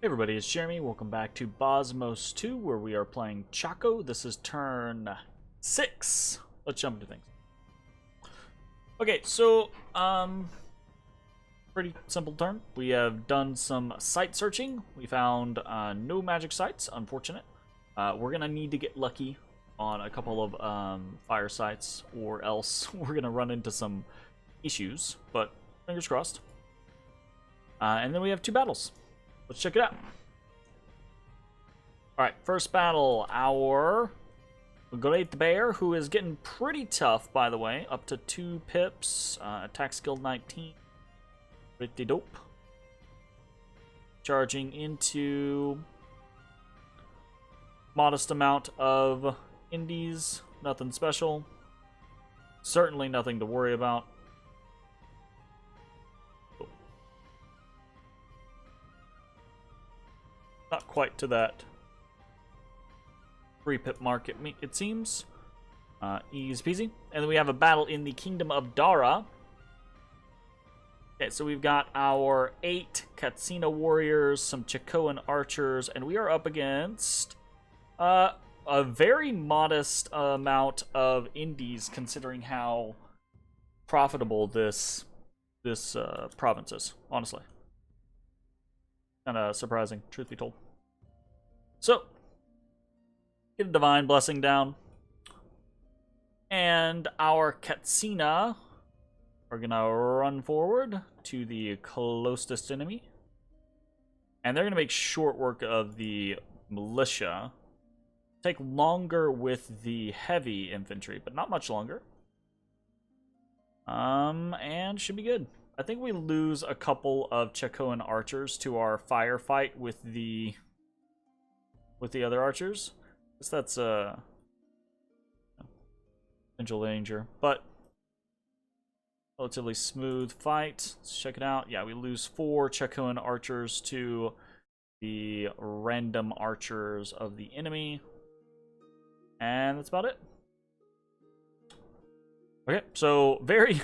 Hey everybody, it's Jeremy. Welcome back to Bozmos2, where we are playing Chaco. This is turn 6. Let's jump into things. Okay, so, pretty simple turn. We have done some site searching. We found no magic sites, unfortunate. We're gonna need to get lucky on a couple of fire sites, or else we're gonna run into some issues, but fingers crossed. And then we have 2 battles. Let's check it out. Alright, first battle, our Great Bear, who is getting pretty tough, by the way. Up to 2 pips, attack skill 19. Pretty dope. Charging into modest amount of indies. Nothing special. Certainly nothing to worry about. Not quite to that 3 pip mark, it seems. Easy peasy. And then we have a battle in the Kingdom of Dara. Okay, so we've got our 8 Katsina warriors, some Chacoan archers, and we are up against a very modest amount of indies, considering how profitable this province is, honestly. Kind of surprising, truth be told. So, get a Divine Blessing down. And our Katsina are going to run forward to the closest enemy. And they're going to make short work of the militia. Take longer with the heavy infantry, but not much longer. And should be good. I think we lose a couple of Chacoan archers to our firefight with the other archers. I guess that's potential danger, but relatively smooth fight. Let's check it out. Yeah, we lose 4 Chacoan archers to the random archers of the enemy, and that's about it. Okay, so very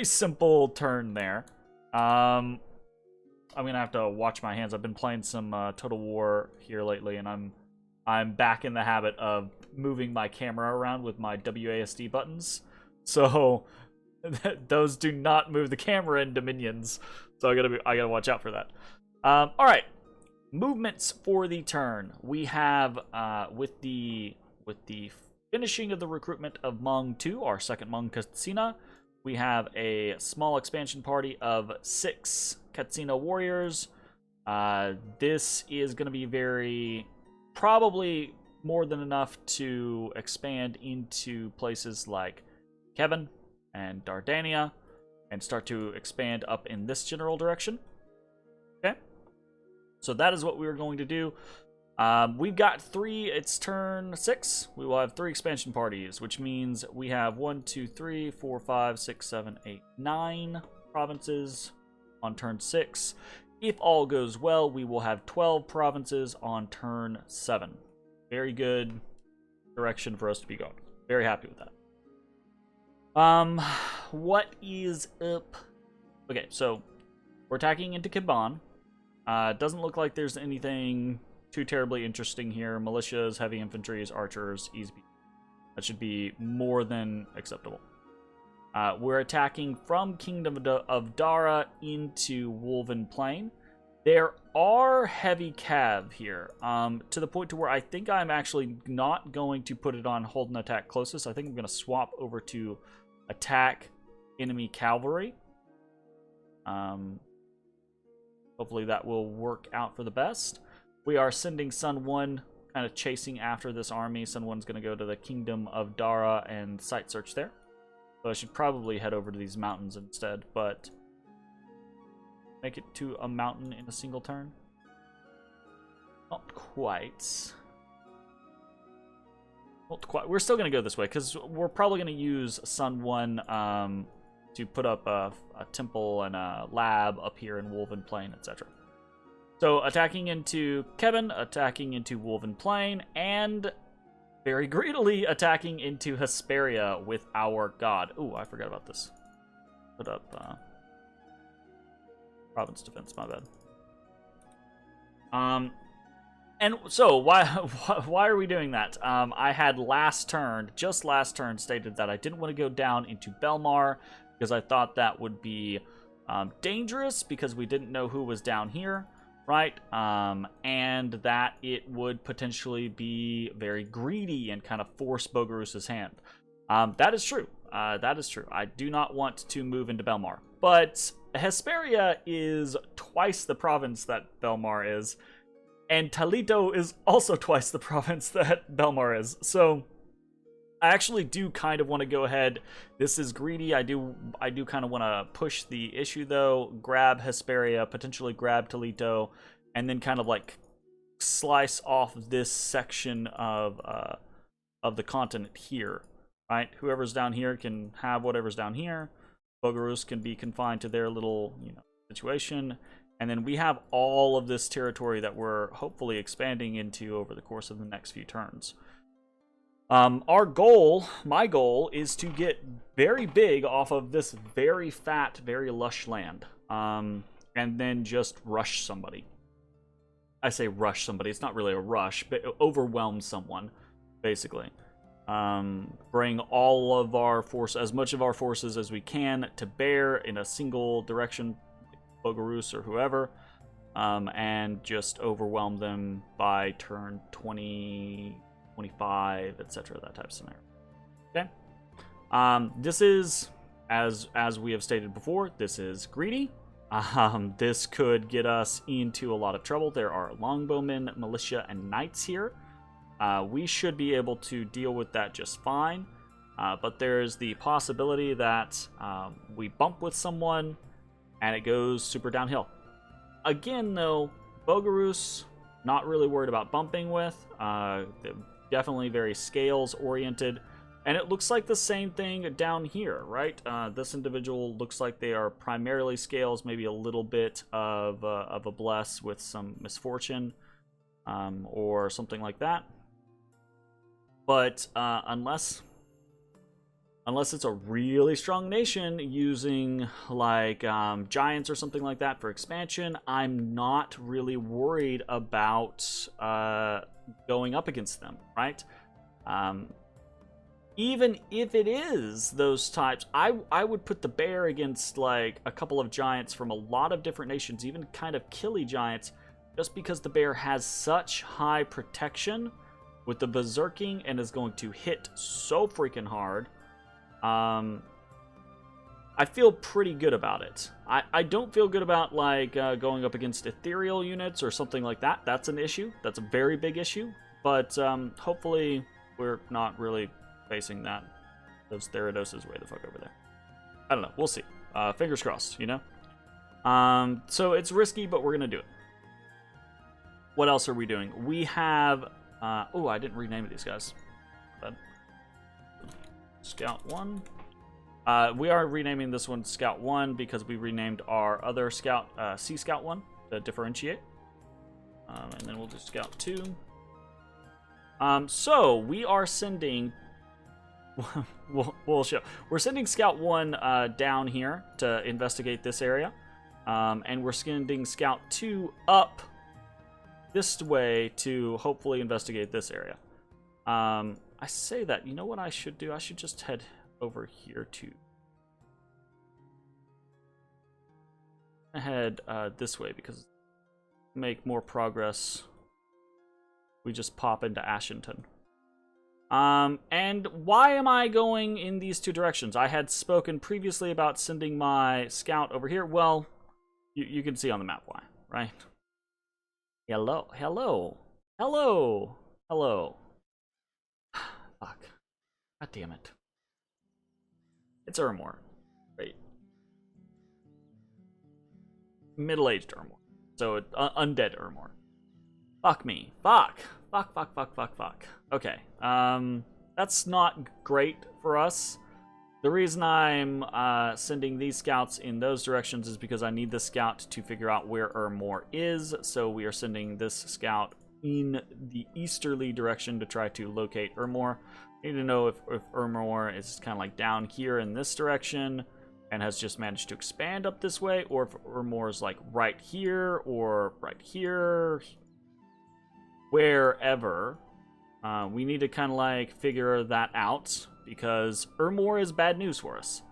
simple turn there. I'm gonna have to watch my hands. I've been playing some Total War here lately, and I'm back in the habit of moving my camera around with my WASD buttons. So those do not move the camera into minions. So I gotta watch out for that. All right, movements for the turn. We have with the finishing of the recruitment of Hmong 2, our second Hmong Katsina, we have a small expansion party of 6 Katsina warriors. This is going to be probably more than enough to expand into places like Kevin and Dardania and start to expand up in this general direction. Okay, so that is what we are going to do. We've got 3, it's turn 6. We will have 3 expansion parties, which means we have 1, 2, 3, 4, 5, 6, 7, 8, 9 provinces on turn 6. If all goes well, we will have 12 provinces on turn 7. Very good direction for us to be going. Very happy with that. What is up? Okay, so we're attacking into Kiban. Doesn't look like there's anything too terribly interesting here. Militias, heavy infantry, archers, easy. That should be more than acceptable. We're attacking from Kingdom of Dara into Woven Plain. There are heavy cav here, to the point to where I think I'm actually not going to put it on hold and attack closest. I think I'm going to swap over to attack enemy cavalry. Hopefully that will work out for the best. We are sending Sun 1 kind of chasing after this army. Sun 1's going to go to the Kingdom of Dara and site search there. So I should probably head over to these mountains instead, but make it to a mountain in a single turn? Not quite. Not quite. We're still going to go this way, because we're probably going to use Sun 1 to put up a temple and a lab up here in Woven Plain, etc. So, attacking into Kevin, attacking into Woven Plain, and very greedily attacking into Hesperia with our god. Ooh, I forgot about this. Put up province defense, my bad. And so, why are we doing that? I had just last turn, stated that I didn't want to go down into Belmar because I thought that would be dangerous because we didn't know who was down here, right? And that it would potentially be very greedy and kind of force Bogarus's hand. That is true. That is true. I do not want to move into Belmar. But Hesperia is twice the province that Belmar is. And Talito is also twice the province that Belmar is. So I actually do kind of want to go ahead. This is greedy. I do kind of want to push the issue though. Grab Hesperia, potentially grab Talito, and then kind of like slice off this section of the continent here. Right? Whoever's down here can have whatever's down here. Bogarus can be confined to their little, situation. And then we have all of this territory that we're hopefully expanding into over the course of the next few turns. My goal, is to get very big off of this very fat, very lush land. And then just rush somebody. I say rush somebody. It's not really a rush, but overwhelm someone, basically. Bring all of our as much of our forces as we can to bear in a single direction, Bogarus or whoever, and just overwhelm them by turn 20, 25, etc. That type of scenario. Okay. This is, as we have stated before, this is greedy. This could get us into a lot of trouble. There are longbowmen, militia, and knights here. We should be able to deal with that just fine. But there's the possibility that we bump with someone and it goes super downhill. Again, though, Bogarus, not really worried about bumping with. Definitely very scales-oriented. And it looks like the same thing down here, right? This individual looks like they are primarily scales, maybe a little bit of a bless with some misfortune or something like that. But unless it's a really strong nation using like giants or something like that for expansion, I'm not really worried about going up against them, right? Even if it is those types, I would put the bear against like a couple of giants from a lot of different nations, even kind of killy giants, just because the bear has such high protection with the berserking and is going to hit so freaking hard. I feel pretty good about it. I don't feel good about like going up against ethereal units or something like that. That's an issue. That's a very big issue. But hopefully we're not really facing that. Those Therados is way the fuck over there. I don't know. We'll see. Fingers crossed, So it's risky, but we're gonna do it. What else are we doing? We have. Oh, I didn't rename these guys. But Scout 1. We are renaming this one Scout 1 because we renamed our other Scout Sea Scout 1 to differentiate. And then we'll do Scout 2. So we are sending. We'll show. We're sending Scout 1 down here to investigate this area, and we're sending Scout 2 up this way to hopefully investigate this area. I say that, you know what I should do? I should just head over here to head this way because make more progress. We just pop into Ashington. And why am I going in these two directions? I had spoken previously about sending my scout over here. Well, you can see on the map why, right? Hello. Fuck. God damn it. It's Urmor. Right. Middle-aged Urmor. So, undead Urmor. Fuck me. Fuck. Okay. That's not great for us. The reason I'm sending these scouts in those directions is because I need the scout to figure out where Urmor is. So we are sending this scout in the easterly direction to try to locate Urmor. I need to know if Urmor is kind of like down here in this direction and has just managed to expand up this way, or if Urmor is like right here or right here, wherever. We need to kind of like figure that out because Ermor is bad news for us.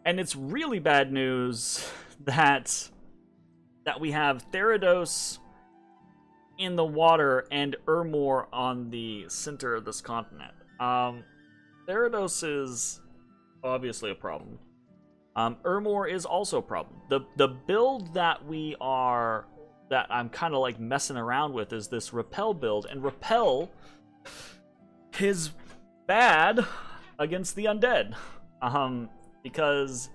And it's really bad news that we have Therados in the water and Ermor on the center of this continent. Therados is obviously a problem. Ermor is also a problem. The build that I'm kind of like messing around with is this Repel build, and Repel is bad against the undead. Because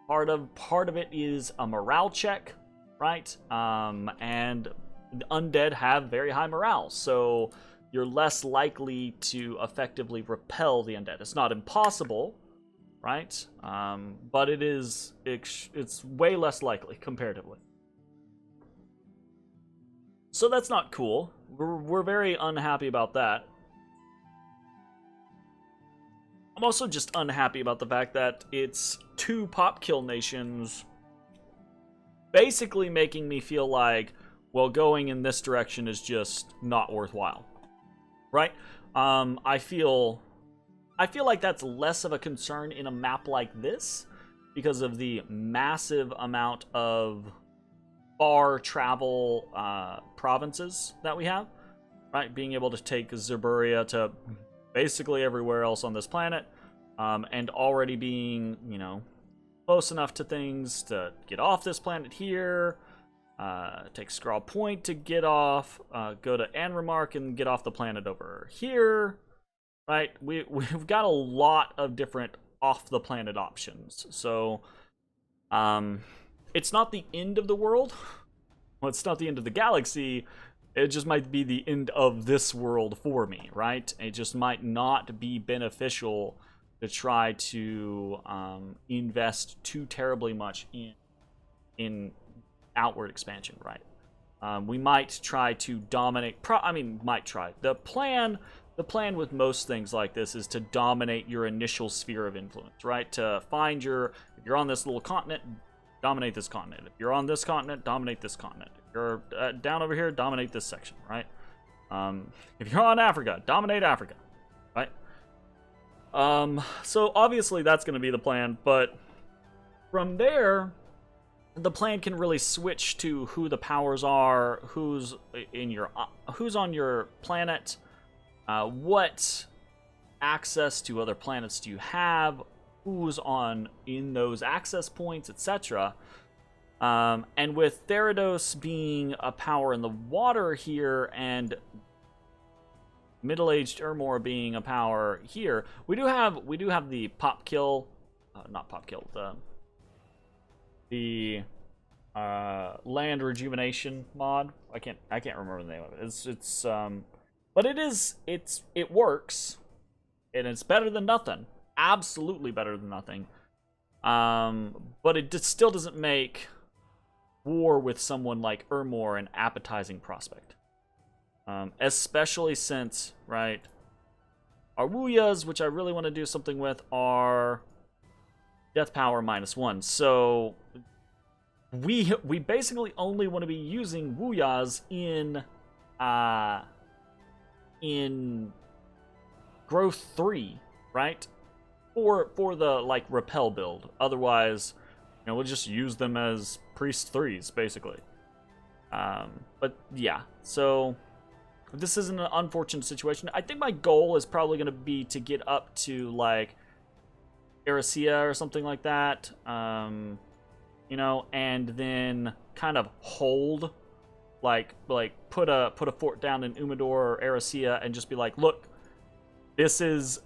part of it is a morale check, right? And the undead have very high morale, so you're less likely to effectively repel the undead. It's not impossible, right? But it's way less likely comparatively. So that's not cool. We're very unhappy about that. I'm also just unhappy about the fact that it's 2 pop kill nations basically making me feel like, well, going in this direction is just not worthwhile. Right? I feel like that's less of a concern in a map like this because of the massive amount of far travel provinces that we have, right? Being able to take Zerburia to basically everywhere else on this planet, and already being, you know, close enough to things to get off this planet here, take Skrull Point to get off, go to Anremark and get off the planet over here, right? We've got a lot of different off-the-planet options, so it's not the end of the world. Well, it's not the end of the galaxy. It just might be the end of this world for me, right? It just might not be beneficial to try to invest too terribly much in outward expansion, right? We might try to dominate. Might try. The plan with most things like this is to dominate your initial sphere of influence, right? To find if you're on this little continent, dominate this continent. If you're on this continent, dominate this continent. If you're down over here, dominate this section, right? If you're on Africa, dominate Africa, right? So obviously that's going to be the plan, but from there, the plan can really switch to who the powers are, who's on your planet, what access to other planets do you have, who's in those access points, etc. And with Therados being a power in the water here, and middle-aged Ermor being a power here, we do have the pop kill, not pop kill, the land rejuvenation mod. I can't remember the name of it. But it works, and it's better than nothing. Absolutely better than nothing. But it still doesn't make war with someone like Ermor an appetizing prospect. Especially since, right, our Wuyas, which I really want to do something with, are death power -1. So we basically only want to be using Wuyas in growth 3, right? For the like repel build. Otherwise, you know, we'll just use them as priest 3s basically. But yeah, so this is an unfortunate situation. I think my goal is probably going to be to get up to like Erisea or something like that. You know, and then kind of hold, like put a fort down in Umador or Erisea and just be like, look, this is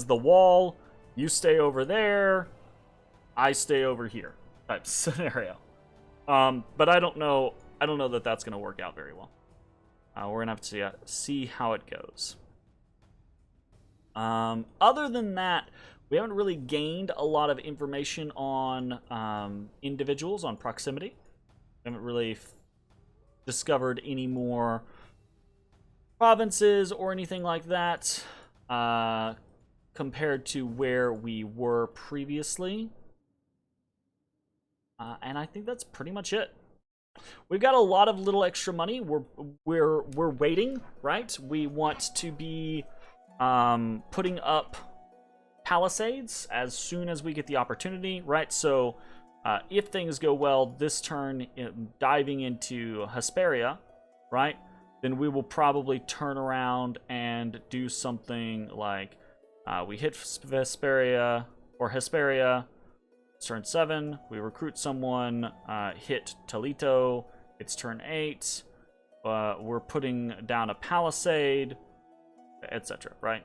the wall. You stay over there, I stay over here, type scenario. But I don't know that that's going to work out very well. We're going to have to see how it goes. Other than that, we haven't really gained a lot of information on individuals, on proximity. We haven't really discovered any more provinces or anything like that compared to where we were previously. And I think that's pretty much it. We've got a lot of little extra money. We're waiting, right? We want to be putting up palisades as soon as we get the opportunity, right? So if things go well this turn, diving into Hesperia, right? Then we will probably turn around and do something like we hit Hesperia, it's turn 7, we recruit someone, hit Toledo, it's turn 8, we're putting down a palisade, etc., right?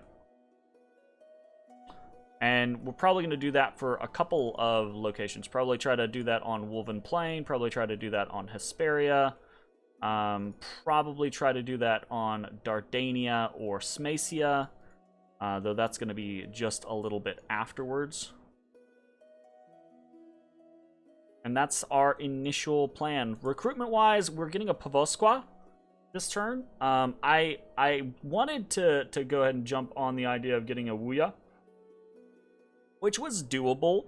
And we're probably going to do that for a couple of locations. Probably try to do that on Woven Plain, probably try to do that on Hesperia, probably try to do that on Dardania or Smacia, though that's going to be just a little bit afterwards. And that's our initial plan. Recruitment-wise, we're getting a Povosqua this turn. I wanted to go ahead and jump on the idea of getting a Wuya, which was doable.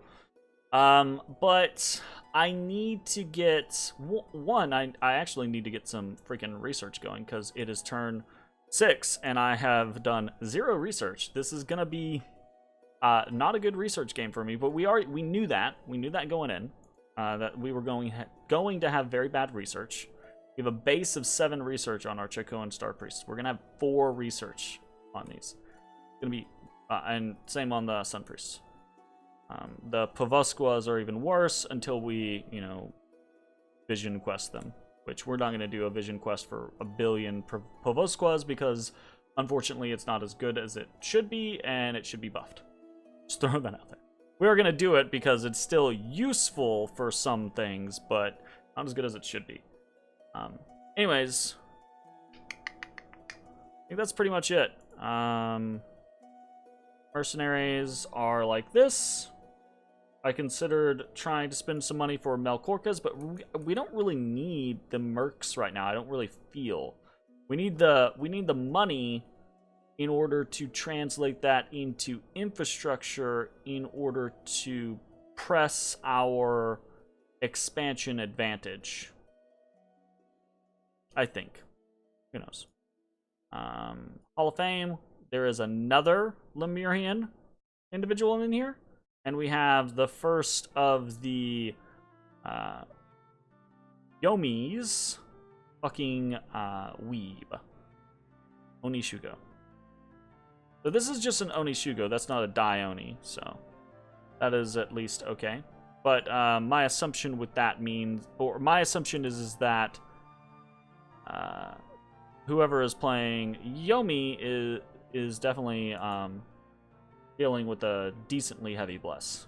But I need to get... One, I actually need to get some freaking research going, because it is turn 6, and I have done 0 research. This is going to be not a good research game for me, but we knew that. We knew that going in. That we were going to have very bad research. We have a base of 7 research on our Chaco and Star Priest. We're going to have 4 research on these. It's going to be... and same on the Sun Priests. The Povosquas are even worse until we, vision quest them. Which we're not going to do a vision quest for a billion Povosquas because, unfortunately, it's not as good as it should be, and it should be buffed. Just throw that out there. We are going to do it because it's still useful for some things, but not as good as it should be. Anyways, I think that's pretty much it. Mercenaries are like this. I considered trying to spend some money for Melkorkas, but we don't really need the mercs right now. I don't really feel. We need the money in order to translate that into infrastructure in order to press our expansion advantage. I think. Who knows? Hall of Fame. There is another Lemurian individual in here. And we have the first of the Yomis fucking weeb. Onishugo. So this is just an Onishugo. That's not a Dioni, so that is at least okay. But my assumption with that means, or my assumption is that whoever is playing Yomi is definitely dealing with a decently heavy bless.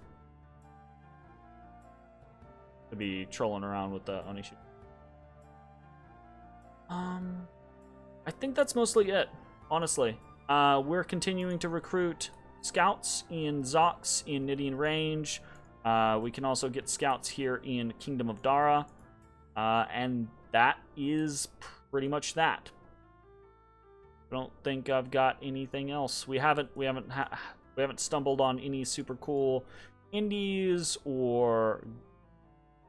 To be trolling around with the Onishugo. I think that's mostly it, honestly. We're continuing to recruit scouts in Zox in Nidian Range. We can also get scouts here in Kingdom of Dara. And that is pretty much that. I don't think I've got anything else. We haven't stumbled on any super cool indies or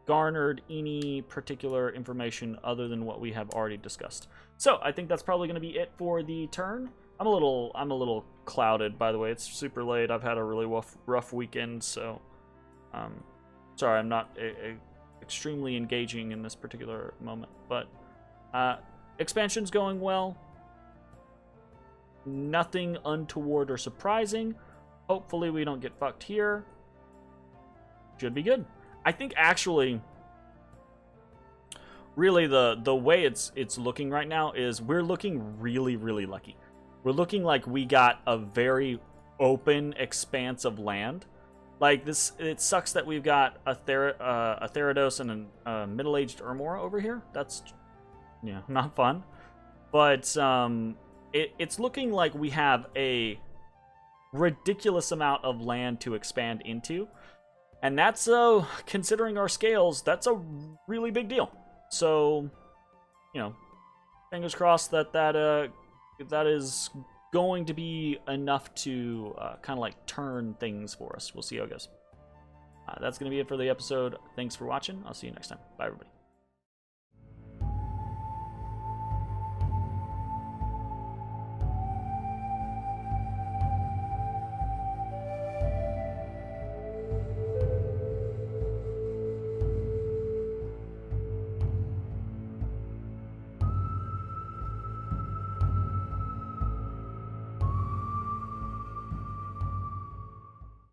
garnered any particular information other than what we have already discussed. So I think that's probably going to be it for the turn. I'm a little clouded, by the way. It's super late. I've had a really rough weekend, so sorry I'm not extremely engaging in this particular moment. But expansion's going well. Nothing untoward or surprising. Hopefully we don't get fucked here. Should be good. I think actually, really the way it's looking right now is we're looking really, really lucky. We're looking like we got a very open expanse of land. Like this, it sucks that we've got a Therados and a middle-aged Urmora over here. That's, yeah, not fun. But it's looking like we have a ridiculous amount of land to expand into. And that's, considering our scales, that's a really big deal. So, fingers crossed that is going to be enough to kind of like turn things for us. We'll see how it goes. That's going to be it for the episode. Thanks for watching. I'll see you next time. Bye, everybody.